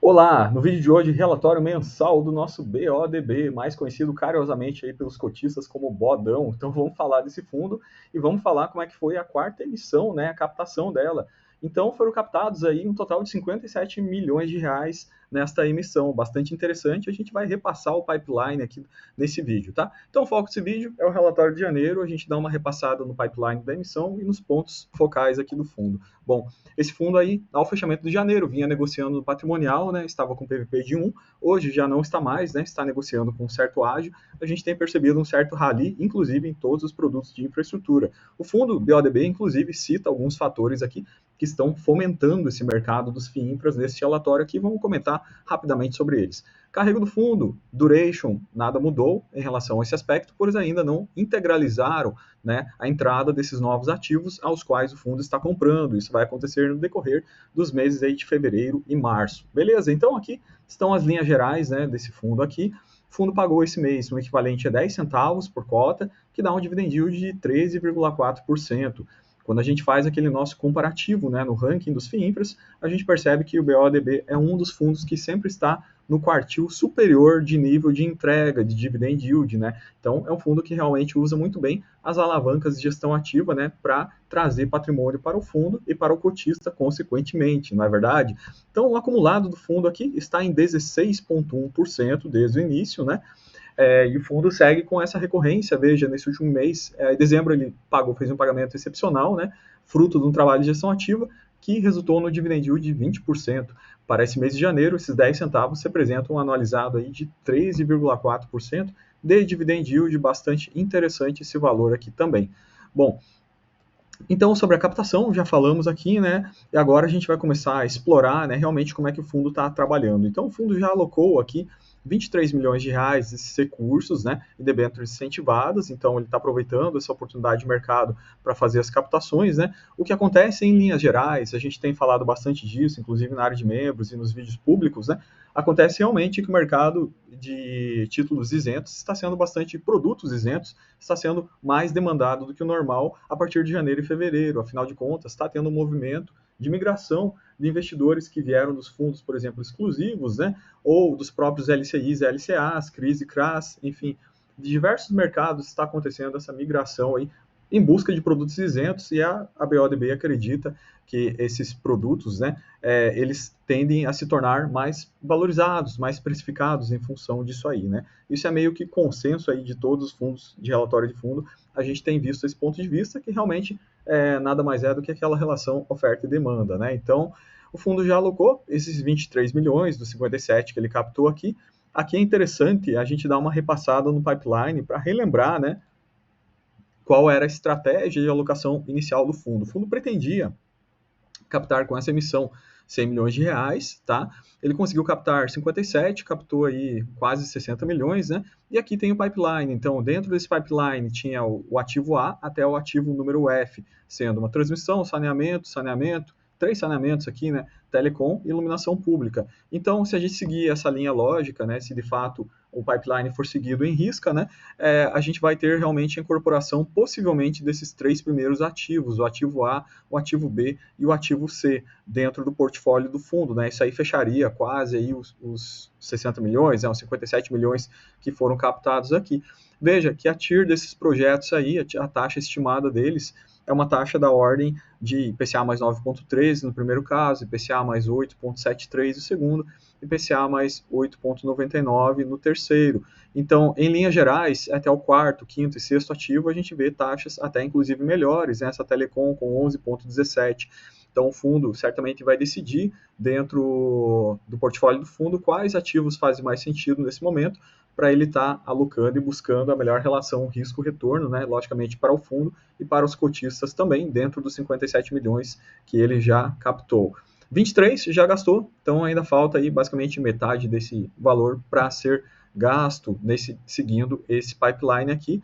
Olá, no vídeo de hoje, relatório mensal do nosso BODB, mais conhecido carinhosamente aí pelos cotistas como Bodão. Então vamos falar desse fundo e vamos falar como é que foi a quarta emissão, né, a captação dela. Então foram captados aí um total de 57 milhões de reais nesta emissão, bastante interessante. A gente vai repassar o pipeline aqui nesse vídeo, tá? Então o foco desse vídeo é o relatório de janeiro, a gente dá uma repassada no pipeline da emissão e nos pontos focais aqui do fundo. Bom, esse fundo aí, ao fechamento de janeiro, vinha negociando no patrimonial, né, estava com PVP de 1, hoje já não está mais, né, está negociando com um certo ágio. A gente tem percebido um certo rally, inclusive em todos os produtos de infraestrutura. O fundo BODB, inclusive, cita alguns fatores aqui que estão fomentando esse mercado dos FIINFRAs nesse relatório aqui. Vamos comentar rapidamente sobre eles. Carrego do fundo, duration, nada mudou em relação a esse aspecto, pois ainda não integralizaram, né, a entrada desses novos ativos aos quais o fundo está comprando. Isso vai acontecer no decorrer dos meses aí de fevereiro e março. Beleza? Então aqui estão as linhas gerais, né, desse fundo aqui. O fundo pagou esse mês um equivalente a 10 centavos por cota, que dá um dividend yield de 13,4%. Quando a gente faz aquele nosso comparativo, né, no ranking dos FIINFRAs, a gente percebe que o BODB é um dos fundos que sempre está no quartil superior de nível de entrega, de dividend yield, né? Então, é um fundo que realmente usa muito bem as alavancas de gestão ativa, né, para trazer patrimônio para o fundo e para o cotista, consequentemente, não é verdade? Então, o acumulado do fundo aqui está em 16,1% desde o início, né? E o fundo segue com essa recorrência. Veja, nesse último mês, em dezembro, ele fez um pagamento excepcional, né, fruto de um trabalho de gestão ativa, que resultou no dividend yield de 20%. Para esse mês de janeiro, esses 10 centavos representam um anualizado aí de 13,4% de dividend yield, bastante interessante esse valor aqui também. Bom, então, sobre a captação, já falamos aqui, né? E agora a gente vai começar a explorar, né, realmente como é que o fundo está trabalhando. Então, o fundo já alocou aqui 23 milhões de reais desses recursos, né, em debêntures incentivadas. Então, ele está aproveitando essa oportunidade de mercado para fazer as captações, né? O que acontece em linhas gerais, a gente tem falado bastante disso, inclusive na área de membros e nos vídeos públicos, né? Acontece realmente que o mercado de títulos isentos está sendo bastante, produtos isentos, está sendo mais demandado do que o normal a partir de janeiro e fevereiro. Afinal de contas, está tendo um movimento de migração de investidores que vieram dos fundos, por exemplo, exclusivos, né, ou dos próprios LCIs, LCAs, CRIs e CRAs, enfim, de diversos mercados está acontecendo essa migração aí em busca de produtos isentos, e a BODB acredita que esses produtos, né, eles tendem a se tornar mais valorizados, mais precificados em função disso aí, né? Isso é meio que consenso aí de todos os fundos de relatório de fundo. A gente tem visto esse ponto de vista que realmente nada mais é do que aquela relação oferta e demanda, né? Então, o fundo já alocou esses 23 milhões dos 57 que ele captou aqui. Aqui é interessante a gente dar uma repassada no pipeline para relembrar, né, qual era a estratégia de alocação inicial do fundo. O fundo pretendia captar com essa emissão 100 milhões de reais, tá? Ele conseguiu captar 57, captou aí quase 60 milhões, né? E aqui tem o pipeline. Então, dentro desse pipeline tinha o ativo A até o ativo número F, sendo uma transmissão, saneamento, 3 saneamentos aqui, né? Telecom e iluminação pública. Então, se a gente seguir essa linha lógica, né? Se de fato o pipeline for seguido em risca, né, a gente vai ter realmente a incorporação, possivelmente, desses 3 primeiros ativos, o ativo A, o ativo B e o ativo C, dentro do portfólio do fundo, né? Isso aí fecharia quase aí os 60 milhões, né, os 57 milhões que foram captados aqui. Veja que a TIR desses projetos aí, a taxa estimada deles, é uma taxa da ordem de IPCA mais 9,13 no primeiro caso, IPCA mais 8,73 no segundo, IPCA mais 8,99 no terceiro. Então, em linhas gerais, até o quarto, quinto e sexto ativo, a gente vê taxas até inclusive melhores, né? Essa Telecom com 11,17. Então, o fundo certamente vai decidir, dentro do portfólio do fundo, quais ativos fazem mais sentido nesse momento, para ele estar alocando e buscando a melhor relação risco-retorno, né? Logicamente, para o fundo e para os cotistas também, dentro dos 57 milhões que ele já captou. 23 já gastou, então ainda falta aí basicamente metade desse valor para ser gasto seguindo esse pipeline aqui.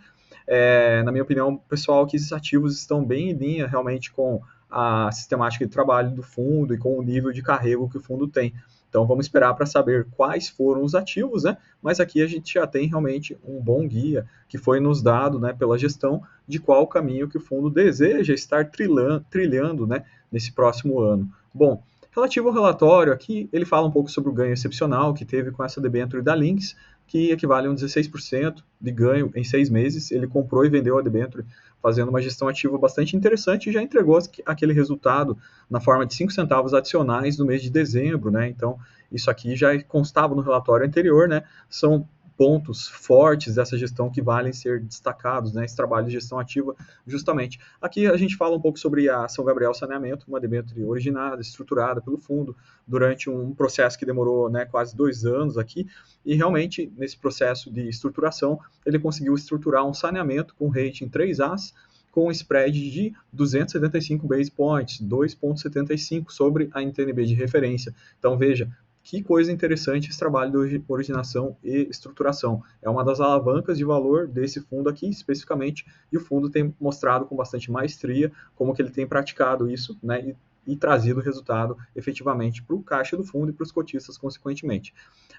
Na minha opinião, pessoal, que esses ativos estão bem em linha realmente com a sistemática de trabalho do fundo e com o nível de carrego que o fundo tem. Então vamos esperar para saber quais foram os ativos, né? Mas aqui a gente já tem realmente um bom guia que foi nos dado, né, pela gestão, de qual caminho que o fundo deseja estar trilhando, né, nesse próximo ano. Bom, Relativo ao relatório, aqui ele fala um pouco sobre o ganho excepcional que teve com essa debênture da Lynx, que equivale a um 16% de ganho em 6 meses. Ele comprou e vendeu a debênture fazendo uma gestão ativa bastante interessante e já entregou aquele resultado na forma de 5 centavos adicionais no mês de dezembro, né? Então, isso aqui já constava no relatório anterior, né? São pontos fortes dessa gestão que valem ser destacados, né? Esse trabalho de gestão ativa, justamente. Aqui a gente fala um pouco sobre a São Gabriel Saneamento, uma debênture originada, estruturada pelo fundo, durante um processo que demorou, né, quase 2 anos aqui, e realmente, nesse processo de estruturação, ele conseguiu estruturar um saneamento com rating 3As, com um spread de 275 base points, 2,75 sobre a NTNB de referência. Então, veja, que coisa interessante esse trabalho de originação e estruturação. É uma das alavancas de valor desse fundo aqui, especificamente, e o fundo tem mostrado com bastante maestria como que ele tem praticado isso, né, e trazido resultado efetivamente para o caixa do fundo e para os cotistas, consequentemente.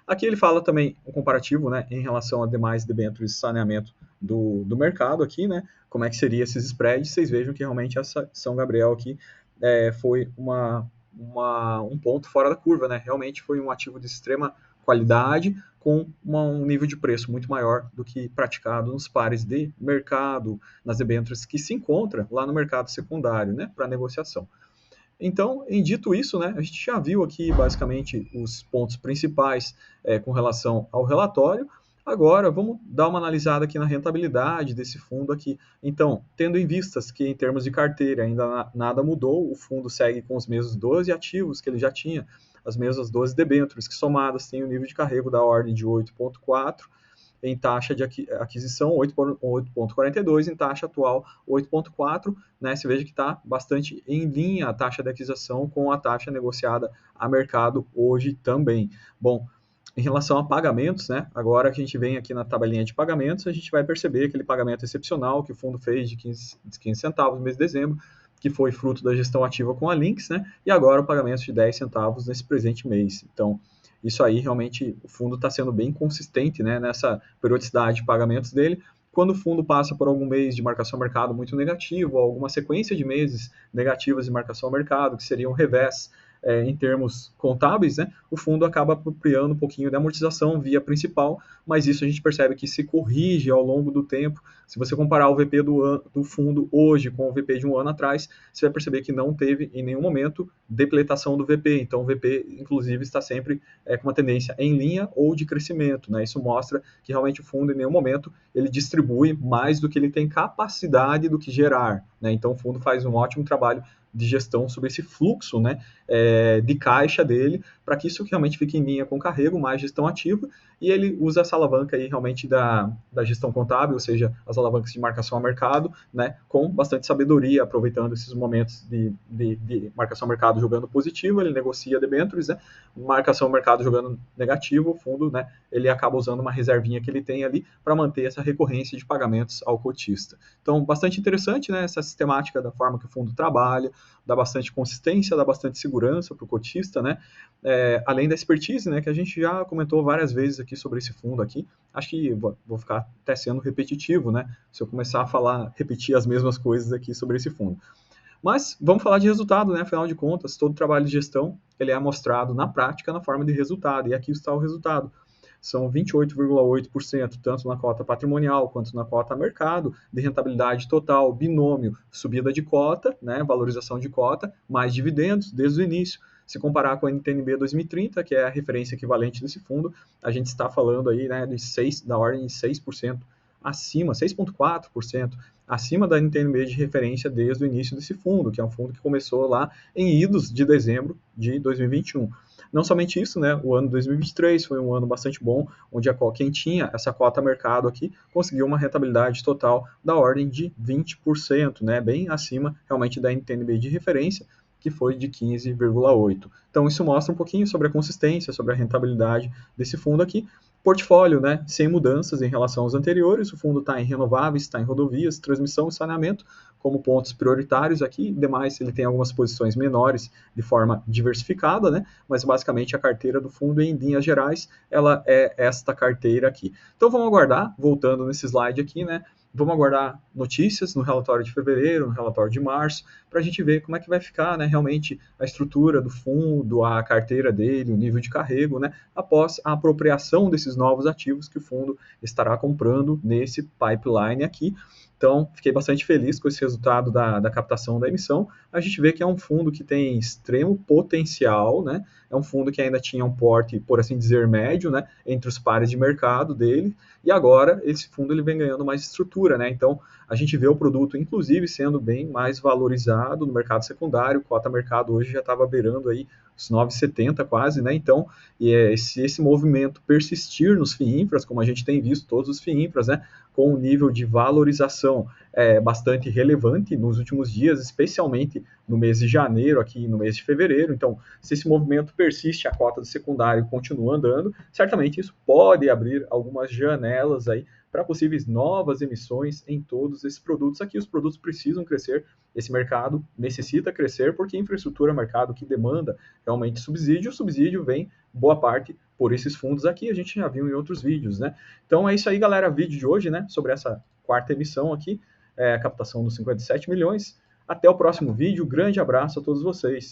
Aqui ele fala também um comparativo, né, em relação a demais debêntures de saneamento do mercado aqui, né, como é que seria esses spreads. Vocês vejam que realmente essa São Gabriel aqui foi um ponto fora da curva, né? Realmente foi um ativo de extrema qualidade com um nível de preço muito maior do que praticado nos pares de mercado, nas debêntures que se encontra lá no mercado secundário, né, para negociação. Então, em dito isso, né, a gente já viu aqui basicamente os pontos principais com relação ao relatório. Agora, vamos dar uma analisada aqui na rentabilidade desse fundo aqui. Então, tendo em vistas que em termos de carteira ainda nada mudou, o fundo segue com os mesmos 12 ativos que ele já tinha, as mesmas 12 debêntures, que somadas têm o nível de carrego da ordem de 8,4, em taxa de aquisição 8,42, em taxa atual 8,4, né? Você veja que está bastante em linha a taxa de aquisição com a taxa negociada a mercado hoje também. Bom, em relação a pagamentos, né? Agora que a gente vem aqui na tabelinha de pagamentos, a gente vai perceber aquele pagamento excepcional que o fundo fez de 15 centavos no mês de dezembro, que foi fruto da gestão ativa com a Lynx, né? E agora o pagamento de 10 centavos nesse presente mês. Então, isso aí realmente o fundo está sendo bem consistente, né, nessa periodicidade de pagamentos dele. Quando o fundo passa por algum mês de marcação ao mercado muito negativo, ou alguma sequência de meses negativas de marcação ao mercado, que seria um revés em termos contábeis, né, o fundo acaba apropriando um pouquinho de amortização via principal, mas isso a gente percebe que se corrige ao longo do tempo. Se você comparar o VP do fundo hoje com o VP de um ano atrás, você vai perceber que não teve em nenhum momento depletação do VP. Então o VP, inclusive, está sempre com uma tendência em linha ou de crescimento, né? Isso mostra que realmente o fundo, em nenhum momento, ele distribui mais do que ele tem capacidade do que gerar, né? Então o fundo faz um ótimo trabalho de gestão sobre esse fluxo, né, de caixa dele, para que isso realmente fique em linha com o carrego, mais gestão ativa, e ele usa essa alavanca aí realmente da gestão contábil, ou seja, as alavancas de marcação ao mercado, né, com bastante sabedoria, aproveitando esses momentos de marcação ao mercado jogando positivo, ele negocia debêntures, né, marcação ao mercado jogando negativo, o fundo, né, ele acaba usando uma reservinha que ele tem ali para manter essa recorrência de pagamentos ao cotista. Então, bastante interessante, né, essa sistemática da forma que o fundo trabalha, dá bastante consistência, dá bastante segurança para o cotista, né? Além da expertise, né, que a gente já comentou várias vezes aqui sobre esse fundo aqui. Acho que vou ficar até sendo repetitivo, né? Se eu começar a repetir as mesmas coisas aqui sobre esse fundo. Mas vamos falar de resultado, né? Afinal de contas, todo trabalho de gestão ele é mostrado na prática na forma de resultado. E aqui está o resultado. São 28,8%, tanto na cota patrimonial quanto na cota mercado, de rentabilidade total, binômio, subida de cota, né, valorização de cota, mais dividendos desde o início. Se comparar com a NTNB 2030, que é a referência equivalente desse fundo, a gente está falando aí, né, da ordem de 6% acima, 6,4% acima da NTNB de referência desde o início desse fundo, que é um fundo que começou lá em idos de dezembro de 2021. Não somente isso, né, o ano 2023 foi um ano bastante bom, onde quem tinha essa cota mercado aqui conseguiu uma rentabilidade total da ordem de 20%, né, bem acima realmente da NTNB de referência, que foi de 15,8%. Então isso mostra um pouquinho sobre a consistência, sobre a rentabilidade desse fundo aqui. Portfólio, né, sem mudanças em relação aos anteriores, o fundo está em renováveis, está em rodovias, transmissão e saneamento como pontos prioritários aqui, demais ele tem algumas posições menores de forma diversificada, né, mas basicamente a carteira do fundo em linhas gerais, ela é esta carteira aqui. Então vamos aguardar, voltando nesse slide aqui, né, Vamos aguardar notícias no relatório de fevereiro, no relatório de março, para a gente ver como é que vai ficar, né, realmente a estrutura do fundo, a carteira dele, o nível de carrego, né, após a apropriação desses novos ativos que o fundo estará comprando nesse pipeline aqui. Então, fiquei bastante feliz com esse resultado da captação da emissão. A gente vê que é um fundo que tem extremo potencial, né? É um fundo que ainda tinha um porte, por assim dizer, médio, né? Entre os pares de mercado dele, e agora esse fundo ele vem ganhando mais estrutura, né? Então a gente vê o produto, inclusive, sendo bem mais valorizado no mercado secundário. Cota mercado hoje já estava beirando aí os 9,70 quase, né? Então, se esse movimento persistir nos FIINFRAs, como a gente tem visto todos os FIINFRAs, né? Com um nível de valorização bastante relevante nos últimos dias, especialmente no mês de janeiro, aqui no mês de fevereiro. Então, se esse movimento persiste, a cota do secundário continua andando, certamente isso pode abrir algumas janelas aí para possíveis novas emissões em todos esses produtos aqui. Os produtos precisam crescer, esse mercado necessita crescer, porque infraestrutura é um mercado que demanda realmente subsídio. O subsídio vem, boa parte, por esses fundos aqui, a gente já viu em outros vídeos, né? Então é isso aí, galera, vídeo de hoje, né, sobre essa quarta emissão aqui, a captação dos 57 milhões. Até o próximo vídeo, grande abraço a todos vocês.